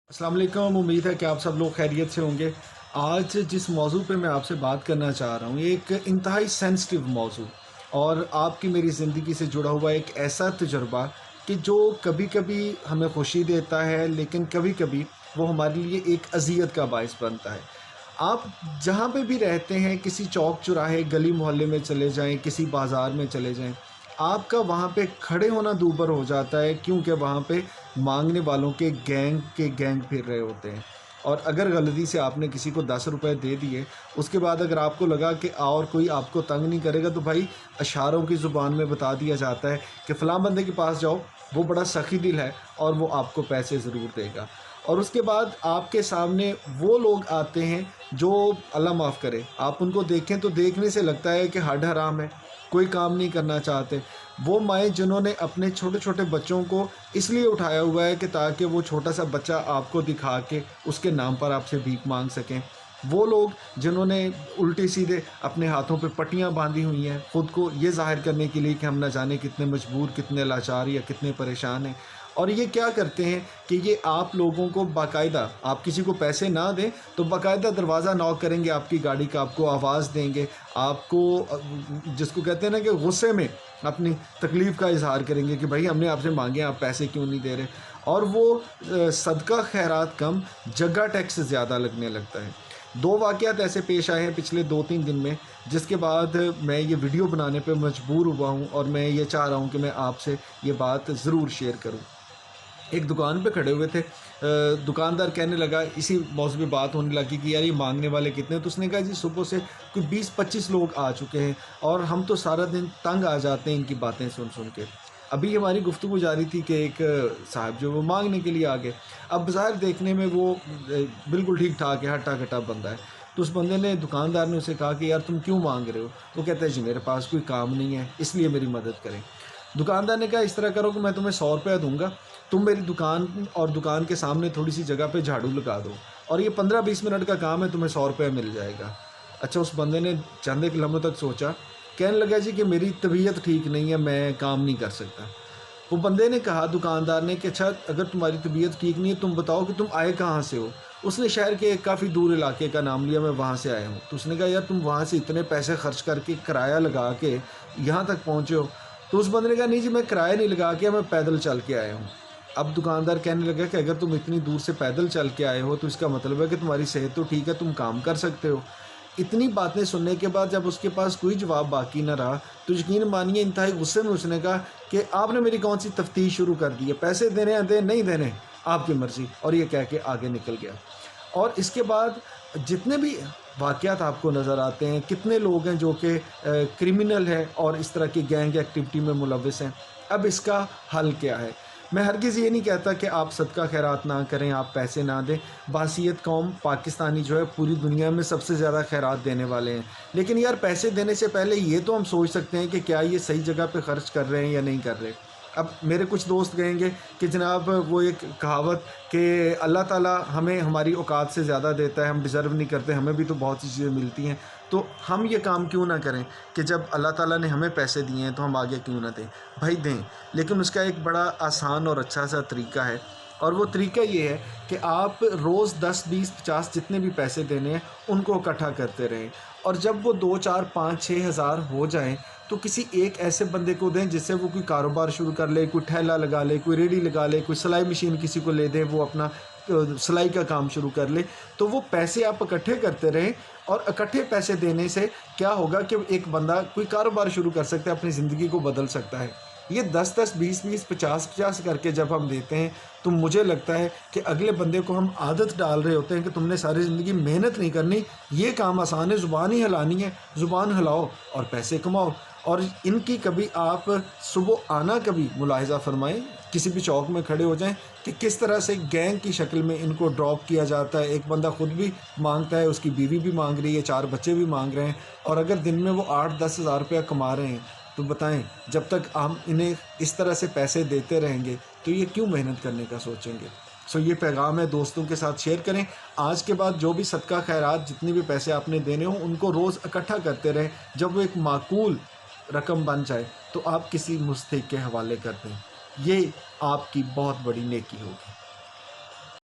अस्सलाम वालेकुम। उम्मीद है कि आप सब लोग खैरियत से होंगे। आज जिस मौजू पे मैं आपसे बात करना चाह रहा हूँ, ये एक इंतहाई सेंसिटिव मौजू और आपकी मेरी ज़िंदगी से जुड़ा हुआ एक ऐसा तजुर्बा कि जो कभी कभी हमें खुशी देता है, लेकिन कभी कभी वो हमारे लिए एक अज़ियत का बायस बनता है। आप जहाँ पे भी रहते हैं, किसी चौक चौराहे गली मोहल्ले में चले जाएं, किसी बाज़ार में चले जाएं, आपका वहाँ पे खड़े होना दूभर हो जाता है, क्योंकि वहाँ पे मांगने वालों के गैंग फिर रहे होते हैं। और अगर गलती से आपने किसी को 10 रुपए दे दिए, उसके बाद अगर आपको लगा कि और कोई आपको तंग नहीं करेगा, तो भाई इशारों की ज़ुबान में बता दिया जाता है कि फ़लाँ बंदे के पास जाओ, वो बड़ा सखी दिल है और वो आपको पैसे ज़रूर देगा। और उसके बाद आपके सामने वो लोग आते हैं जो, अल्लाह माफ़ करे, आप उनको देखें तो देखने से लगता है कि हड हराम है, कोई काम नहीं करना चाहते। वो माएँ जिन्होंने अपने छोटे छोटे बच्चों को इसलिए उठाया हुआ है कि ताकि वो छोटा सा बच्चा आपको दिखा के उसके नाम पर आपसे भीख मांग सकें। वो लोग जिन्होंने उल्टे सीधे अपने हाथों पे पट्टियाँ बांधी हुई हैं, ख़ुद को ये ज़ाहिर करने के लिए कि हम ना जाने कितने मजबूर, कितने लाचार या कितने परेशान हैं। और ये क्या करते हैं कि ये आप लोगों को बाकायदा, आप किसी को पैसे ना दें तो बाकायदा दरवाज़ा नॉक करेंगे आपकी गाड़ी का, आपको आवाज़ देंगे, आपको जिसको कहते हैं ना कि गुस्से में अपनी तकलीफ़ का इज़हार करेंगे कि भाई हमने आपसे मांगे, आप पैसे क्यों नहीं दे रहे। और वो सदका खैरात कम, जगह टैक्स ज़्यादा लगने लगता है। दो वाक़यात ऐसे पेश आए हैं पिछले 2-3 दिन में, जिसके बाद मैं ये वीडियो बनाने पे मजबूर हुआ हूँ और मैं ये चाह रहा हूँ कि मैं आपसे ये बात ज़रूर शेयर करूँ। एक दुकान पे खड़े हुए थे, दुकानदार कहने लगा, इसी मौज़ू पे बात होने लगी कि यार ये मांगने वाले कितने हैं। तो उसने कहा जी सुबह से कोई 20-25 लोग आ चुके हैं और हम तो सारा दिन तंग आ जाते हैं इनकी बातें सुन सुन के। अभी हमारी गुफ्तगू जारी थी कि एक साहब जो वो मांगने के लिए आ गए। अब ज़ाहिर देखने में वो बिल्कुल ठीक ठाक है, हट्टा कट्टा बंदा है। तो उस बंदे ने, दुकानदार ने उसे कहा कि यार तुम क्यों मांग रहे हो। वो कहता है जी मेरे पास कोई काम नहीं है, इसलिए मेरी मदद करें। दुकानदार ने कहा इस तरह करो कि मैं तुम्हें 100 रुपया दूंगा, तुम मेरी दुकान और दुकान के सामने थोड़ी सी जगह पे झाड़ू लगा दो और ये 15-20 मिनट का काम है, तुम्हें 100 रुपया मिल जाएगा। अच्छा, उस बंदे ने चंद एक लम्हों तक सोचा, कहने लगा जी कि मेरी तबीयत ठीक नहीं है, मैं काम नहीं कर सकता। वो बंदे ने कहा, दुकानदार ने, कि अच्छा अगर तुम्हारी तबीयत ठीक नहीं है, तुम बताओ कि तुम आए कहाँ से हो। उसने शहर के काफ़ी दूर इलाके का नाम लिया, मैं वहाँ से आया हूँ। तो उसने कहा यार तुम वहाँ से इतने पैसे खर्च करके, किराया लगा के यहाँ तक पहुँचे हो। तो उस बंदे ने कहा नहीं जी मैं किराया नहीं लगा के, मैं पैदल चल के आया हूँ। अब दुकानदार कहने लगा कि अगर तुम इतनी दूर से पैदल चल के आए हो तो इसका मतलब है कि तुम्हारी सेहत तो ठीक है, तुम काम कर सकते हो। इतनी बातें सुनने के बाद जब उसके पास कोई जवाब बाकी न रहा, तो यकीन मानिए इंतहाई गुस्से में उसने कहा कि आपने मेरी कौन सी तफ्तीश शुरू कर दी है, पैसे देने हैं दें, नहीं देने आपकी मर्ज़ी। और ये कह के आगे निकल गया। और इसके बाद जितने भी वाक़यात आपको नज़र आते हैं, कितने लोग हैं जो कि क्रिमिनल हैं और इस तरह की गैंग एक्टिविटी में मुलव्वस हैं। अब इसका हल क्या है? मैं हरगिज़ ये नहीं कहता कि आप सदका खैरात ना करें, आप पैसे ना दें। बासियत कौम पाकिस्तानी जो है पूरी दुनिया में सबसे ज़्यादा खैरात देने वाले हैं। लेकिन यार पैसे देने से पहले ये तो हम सोच सकते हैं कि क्या ये सही जगह पे ख़र्च कर रहे हैं या नहीं कर रहे। अब मेरे कुछ दोस्त कहेंगे कि जनाब वो एक कहावत कि अल्लाह ताला हमें हमारी औकात से ज़्यादा देता है, हम डिज़र्व नहीं करते, हमें भी तो बहुत सी चीज़ें मिलती हैं, तो हम ये काम क्यों ना करें कि जब अल्लाह ताला ने हमें पैसे दिए हैं तो हम आगे क्यों ना दें। भाई दें, लेकिन उसका एक बड़ा आसान और अच्छा सा तरीका है, और वो तरीका ये है कि आप रोज़ 10, 20, 50 जितने भी पैसे देने हैं उनको इकट्ठा करते रहें। और जब वो 2, 4, 5, 6 हज़ार हो जाएँ तो किसी एक ऐसे बंदे को दें जिससे वो कोई कारोबार शुरू कर ले, कोई ठेला लगा ले, कोई रेहड़ी लगा ले, कोई सिलाई मशीन किसी को ले दें, वो अपना सिलाई का काम शुरू कर ले। तो वो पैसे आप इकट्ठे करते रहें, और इकट्ठे पैसे देने से क्या होगा कि एक बंदा कोई कारोबार शुरू कर सकता है, अपनी ज़िंदगी को बदल सकता है। ये 10-10, 20-20, 50-50 करके जब हम देते हैं तो मुझे लगता है कि अगले बंदे को हम आदत डाल रहे होते हैं कि तुमने सारी ज़िंदगी मेहनत नहीं करनी, ये काम आसान है, ज़ुबान ही हिलानी है, ज़ुबान हिलाओ और पैसे कमाओ। और इनकी कभी आप सुबह आना कभी मुलाहिज़ा फ़रमाएँ, किसी भी चौक में खड़े हो जाएँ कि किस तरह से गैंग की शक्ल में इनको ड्रॉप किया जाता है। एक बंदा खुद भी मांगता है, उसकी बीवी भी मांग रही है, 4 बच्चे भी मांग रहे हैं, और अगर दिन में वो 8-10 हज़ार रुपया कमा रहे हैं, तो बताएं जब तक हम इन्हें इस तरह से पैसे देते रहेंगे तो ये क्यों मेहनत करने का सोचेंगे। सो ये पैगाम है, दोस्तों के साथ शेयर करें। आज के बाद जो भी सदका खैरात, जितने भी पैसे आपने देने हों, उनको रोज़ इकट्ठा करते रहें। जब वो एक माकूल रकम बन जाए तो आप किसी मुस्तहिक़ के हवाले कर दें। ये आपकी बहुत बड़ी नेकी होगी।